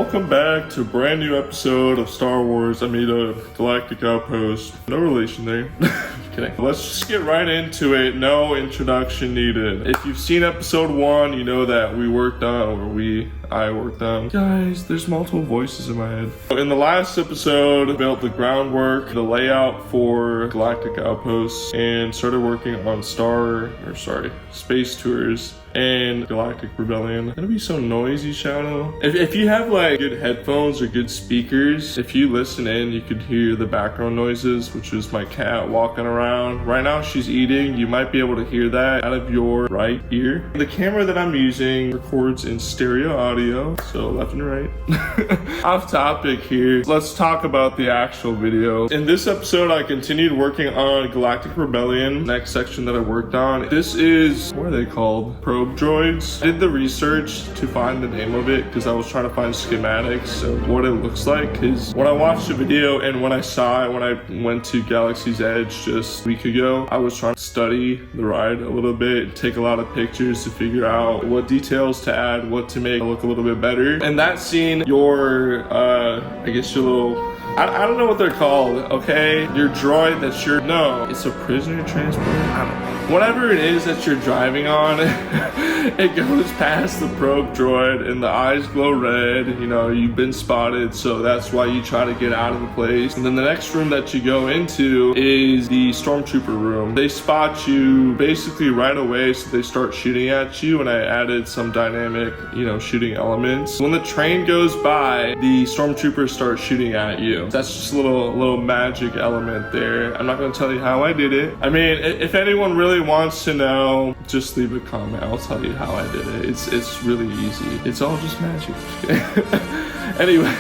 Welcome back to a brand new episode of Star Wars Amida Galactic Outpost. No relation there. Just kidding. Let's just get right into it. No introduction needed. If you've seen episode 1, you know that I worked on. Guys, there's multiple voices in my head. In the last episode, I built the groundwork, the layout for Galactic Outposts, and started working on space tours and Galactic Rebellion. It's gonna be so noisy, Shadow. If you have like good headphones or good speakers, if you listen in, you could hear the background noises, which is my cat walking around. Right now she's eating. You might be able to hear that out of your right ear. The camera that I'm using records in stereo audio, so left and right. Off topic here. Let's talk about the actual video. In this episode, I continued working on Galactic Rebellion, next section that I worked on. This is, what are they called? Probe droids. I did the research to find the name of it because I was trying to find schematics of what it looks like, because when I watched the video and when I saw it when I went to Galaxy's Edge just a week ago, I was trying to study the ride a little bit, take a lot of pictures to figure out what details to add, what to make it look a little bit better. And that scene, I don't know what they're called, okay? Your droid it's a prisoner transport? I don't know. Whatever it is that you're driving on, it goes past the probe droid and the eyes glow red. You know, you've been spotted, so that's why you try to get out of the place. And then the next room that you go into is the stormtrooper room. They spot you basically right away, so they start shooting at you, and I added some dynamic, shooting elements. When the train goes by, the stormtroopers start shooting at you. That's just a little magic element there. I'm not going to tell you how I did it. I mean, if anyone really wants to know, just leave a comment. I'll tell you how I did it. It's really easy. It's all just magic. Anyway,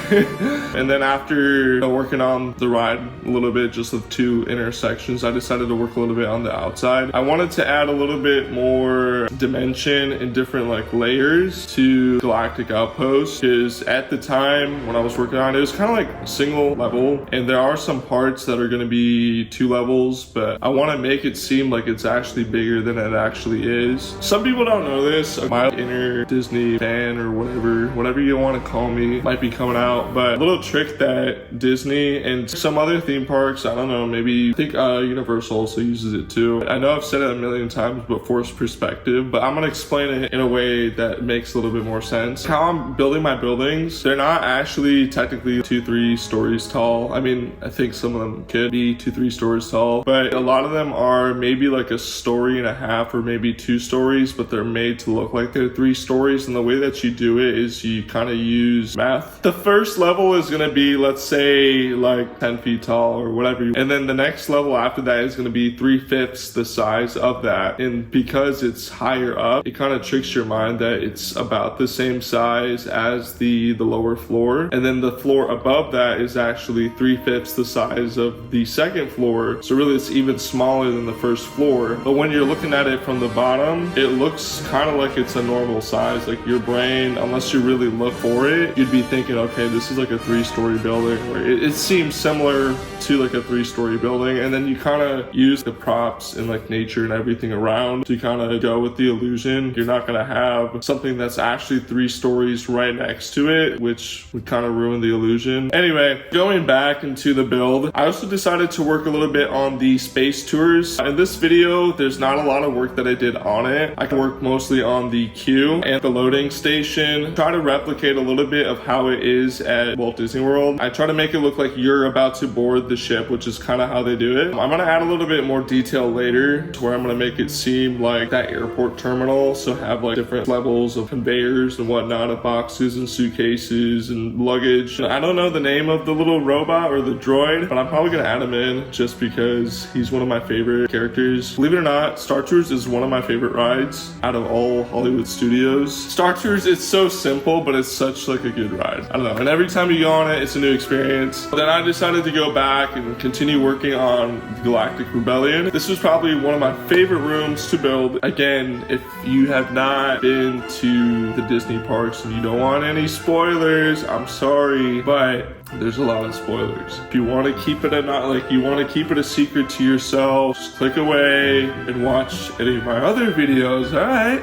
and then after working on the ride a little bit, just the two intersections, I decided to work a little bit on the outside. I wanted to add a little bit more dimension and different layers to Galactic Outpost, because at the time when I was working on it, it was kind of like single level, and there are some parts that are going to be 2 levels, but I want to make it seem like it's actually bigger than it actually is. Some people don't know this. My inner Disney fan or whatever you want to call me might be coming out, but a little trick that Disney and some other theme parks, I don't know, maybe I think Universal also uses it too. I know I've said it a million times, but forced perspective, but I'm going to explain it in a way that makes a little bit more sense. How I'm building my buildings, they're not actually technically 2-3 stories tall. I mean, I think some of them could be 2-3 stories tall, but a lot of them are maybe like a story and a half or maybe 2 stories, but they're made to look like they're 3 stories. And the way that you do it is you kind of use math. The first level is going to be, let's say, like 10 feet tall or whatever. And then the next level after that is going to be 3/5 the size of that. And because it's higher up, it kind of tricks your mind that it's about the same size as the lower floor. And then the floor above that is actually 3/5 the size of the second floor. So really it's even smaller than the first floor. But when you're looking at it from the bottom, it looks kind of like it's a normal size. Like your brain, unless you really look for it, you'd be thinking, okay, this is like a 3-story building, where it seems similar to like a 3-story building. And then you kind of use the props and like nature and everything around to kind of go with the illusion. You're not going to have something that's actually 3 stories right next to it, which would kind of ruin the illusion. Anyway, going back into the build, I also decided to work a little bit on the space tours. In this video, there's not a lot of work that I did on it. I worked mostly on the queue and the loading station. Try to replicate a little bit of how it is at Walt Disney World. I try to make it look like you're about to board the ship, which is kind of how they do it. I'm going to add a little bit more detail later to where I'm going to make it seem like that airport terminal. So have like different levels of conveyors and whatnot, of boxes and suitcases and luggage. I don't know the name of the little robot or the droid, but I'm probably going to add him in just because he's one of my favorite characters. Believe it or not, Star Tours is one of my favorite rides out of all Hollywood studios. Star Tours, it's so simple, but it's such like a good ride. I don't know. And every time you go on it, it's a new experience. But then I decided to go back and continue working on Galactic Rebellion. This was probably one of my favorite rooms to build. Again, if you have not been to the Disney parks and you don't want any spoilers, I'm sorry, but there's a lot of spoilers. If you want to keep it a secret to yourself, just click away and watch any of my other videos, alright?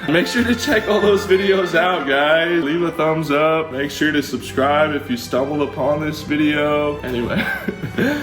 Make sure to check all those videos out, guys. Leave a thumbs up. Make sure to subscribe if you stumbled upon this video. Anyway,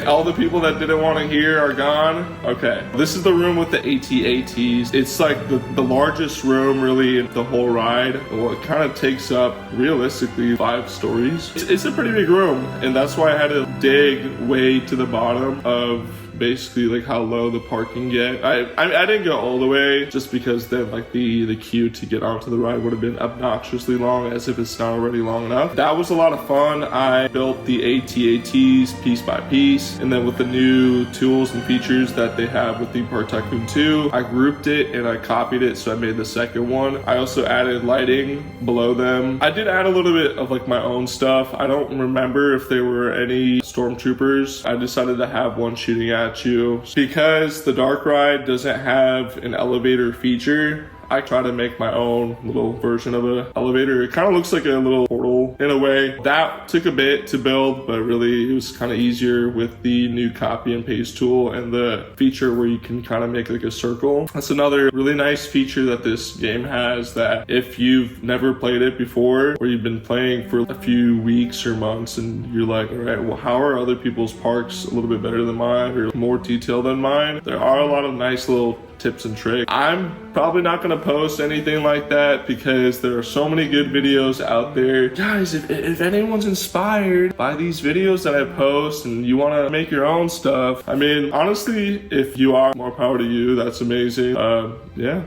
all the people that didn't want to hear are gone. Okay, this is the room with the AT-ATs. It's like the largest room really in the whole ride. Well, it kind of takes up realistically 5 stories. It's a pretty big room, and that's why I had to dig way to the bottom of basically like how low the park can get. I didn't go all the way just because then like the queue to get onto the ride would have been obnoxiously long, as if it's not already long enough. That was a lot of fun. I built the AT-ATs piece by piece, and then with the new tools and features that they have with Theme Park Tycoon 2, I grouped it and I copied it, so I made the second one. I also added lighting below them. I did add a little bit of like my own stuff. I don't remember if there were any stormtroopers. I decided to have one shooting at you. Because the dark ride doesn't have an elevator feature, I try to make my own little version of an elevator. It kind of looks like a little portal in a way. That took a bit to build, but really it was kind of easier with the new copy and paste tool and the feature where you can kind of make like a circle. That's another really nice feature that this game has, that if you've never played it before, or you've been playing for a few weeks or months and you're like, all right, well, how are other people's parks a little bit better than mine or more detailed than mine? There are a lot of nice little tips and tricks. I'm probably not going to post anything like that because there are so many good videos out there. Guys, if anyone's inspired by these videos that I post and you want to make your own stuff, I mean, honestly, if you are, more power to you. That's amazing. Yeah.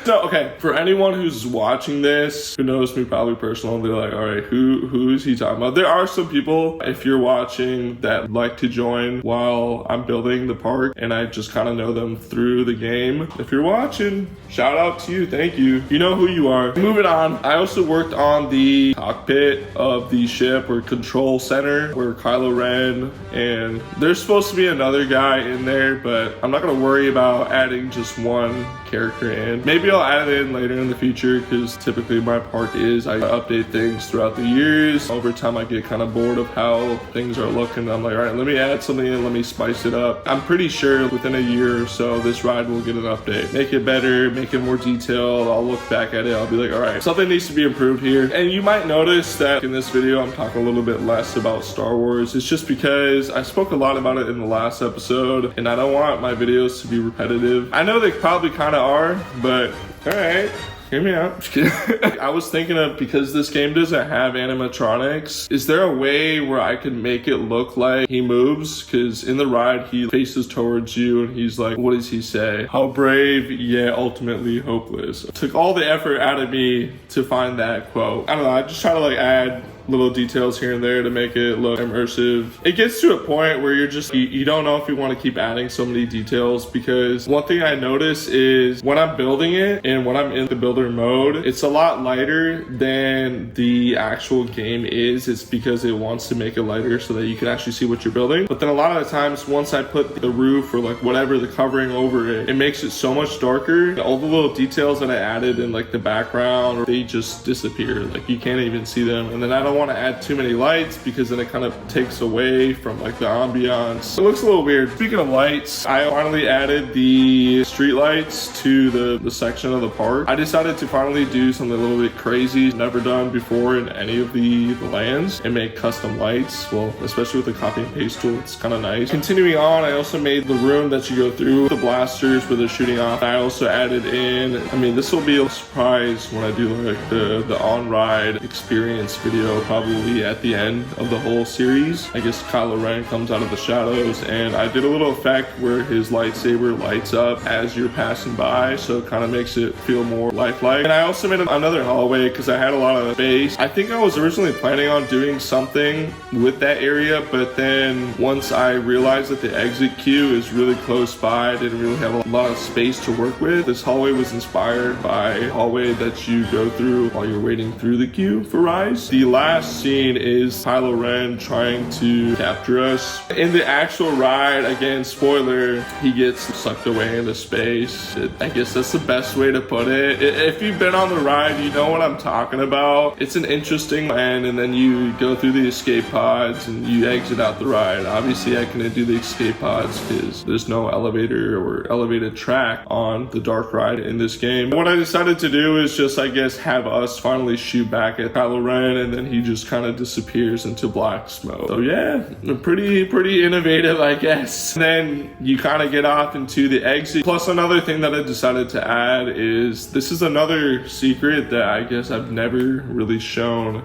So, okay, for anyone who's watching this, who knows me probably personally, they're like, all right, who is he talking about? There are some people, if you're watching, that like to join while I'm building the park, and I just kind of know them through the game. If you're watching, shout out to you. Thank you. You know who you are. Moving on. I also worked on the cockpit of the ship, or control center, where Kylo Ren, and there's supposed to be another guy in there, but I'm not going to worry about adding just one character in. Maybe I'll add it in later in the future, because typically my park is I update things throughout the years. Over time I get kind of bored of how things are looking. I'm like, all right, let me add something in, let me spice it up. I'm pretty sure within a year or so this ride will get an update. Make it better, make it more detailed. I'll look back at it, I'll be like, all right, something needs to be improved here. And you might notice that in this video I'm talking a little bit less about Star Wars. It's just because I spoke a lot about it in the last episode, and I don't want my videos to be repetitive. I know they probably kind of are, but all right, hear me out. Just kidding. I was thinking of, because this game doesn't have animatronics, is there a way where I can make it look like he moves? Because in the ride he faces towards you and he's like, what does he say? How brave, yet ultimately hopeless. It took all the effort out of me to find that quote. I don't know, I just try to like add little details here and there to make it look immersive. It gets to a point where you're just, you don't know if you want to keep adding so many details, because one thing I notice is when I'm building it and when I'm in the builder mode, it's a lot lighter than the actual game is. It's because it wants to make it lighter so that you can actually see what you're building. But then a lot of the times, once I put the roof or like whatever, the covering over it, it makes it so much darker. All the little details that I added in like the background, they just disappear. Like you can't even see them. And then I don't want to add too many lights, because then it kind of takes away from like the ambiance. It looks a little weird. Speaking of lights, I finally added the street lights to the section of the park. I decided to finally do something a little bit crazy, never done before in any of the lands, and make custom lights. Well, especially with the copy and paste tool, it's kind of nice. Continuing on, I also made the room that you go through, the blasters where they're shooting off. I also added in, I mean, this will be a surprise when I do like the on-ride experience video, probably at the end of the whole series. I guess Kylo Ren comes out of the shadows, and I did a little effect where his lightsaber lights up as you're passing by, so it kind of makes it feel more lifelike. And I also made another hallway because I had a lot of space. I think I was originally planning on doing something with that area, but then once I realized that the exit queue is really close by, I didn't really have a lot of space to work with. This hallway was inspired by a hallway that you go through while you're waiting through the queue for Rise. The last last scene is Kylo Ren trying to capture us. In the actual ride, again, spoiler, he gets sucked away into space. I guess that's the best way to put it. If you've been on the ride, you know what I'm talking about. It's an interesting land, and then you go through the escape pods and you exit out the ride. Obviously, I couldn't do the escape pods because there's no elevator or elevated track on the dark ride in this game. What I decided to do is just, I guess, have us finally shoot back at Kylo Ren, and then he just kind of disappears into black smoke. So yeah, pretty innovative, I guess. And then you kind of get off into the exit. Plus, another thing that I decided to add is this is another secret that I guess I've never really shown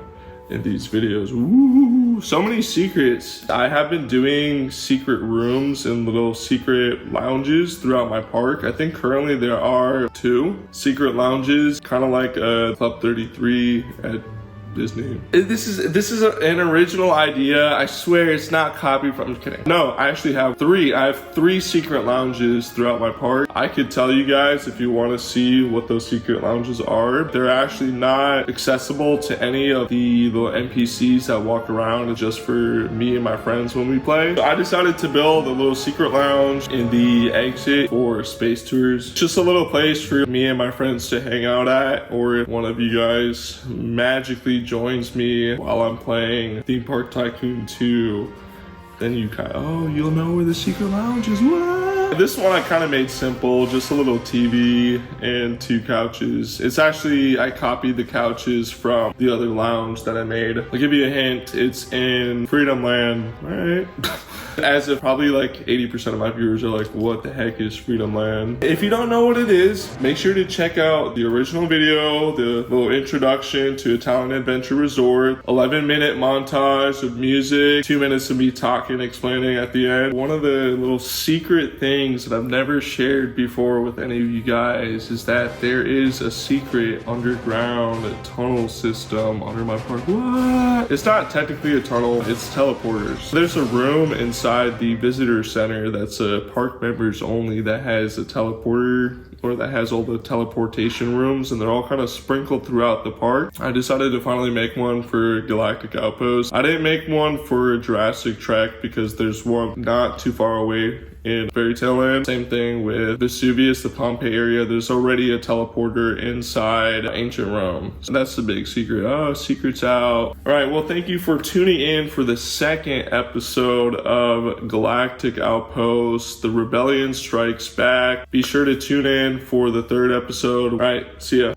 in these videos. Ooh, so many secrets. I have been doing secret rooms and little secret lounges throughout my park. I think currently there are 2 secret lounges, kind of like Club 33 at Disney. This is an original idea. I swear it's not copied from. I'm kidding. No, I actually have 3. I have 3 secret lounges throughout my park. I could tell you guys if you want to see what those secret lounges are. They're actually not accessible to any of the little NPCs that walk around. It's just for me and my friends when we play. So I decided to build a little secret lounge in the exit for space tours. Just a little place for me and my friends to hang out at, or if one of you guys magically joins me while I'm playing Theme Park Tycoon 2, then you'll know where the secret lounge is. What? This one I kind of made simple, just a little TV and 2 couches. It's actually, I copied the couches from the other lounge that I made. I'll give you a hint, it's in Freedom Land, right? As if probably like 80% of my viewers are like, what the heck is Freedom Land? If you don't know what it is, make sure to check out the original video, the little introduction to Italian Adventure Resort, 11-minute montage of music, 2 minutes of me talking, explaining at the end. One of the little secret things that I've never shared before with any of you guys is that there is a secret underground tunnel system under my park. What? It's not technically a tunnel, it's teleporters. There's a room inside the visitor center that's park members only that has a teleporter, or that has all the teleportation rooms, and they're all kind of sprinkled throughout the park. I decided to finally make one for Galactic Outpost. I didn't make one for Jurassic Trek because there's one not too far away in Fairy Tale Land. Same thing with Vesuvius, the Pompeii area. There's already a teleporter inside Ancient Rome. So that's the big secret. Oh, secret's out. All right, well, thank you for tuning in for the 2nd episode of Galactic Outpost. The Rebellion Strikes Back. Be sure to tune in for the 3rd episode. All right, see ya.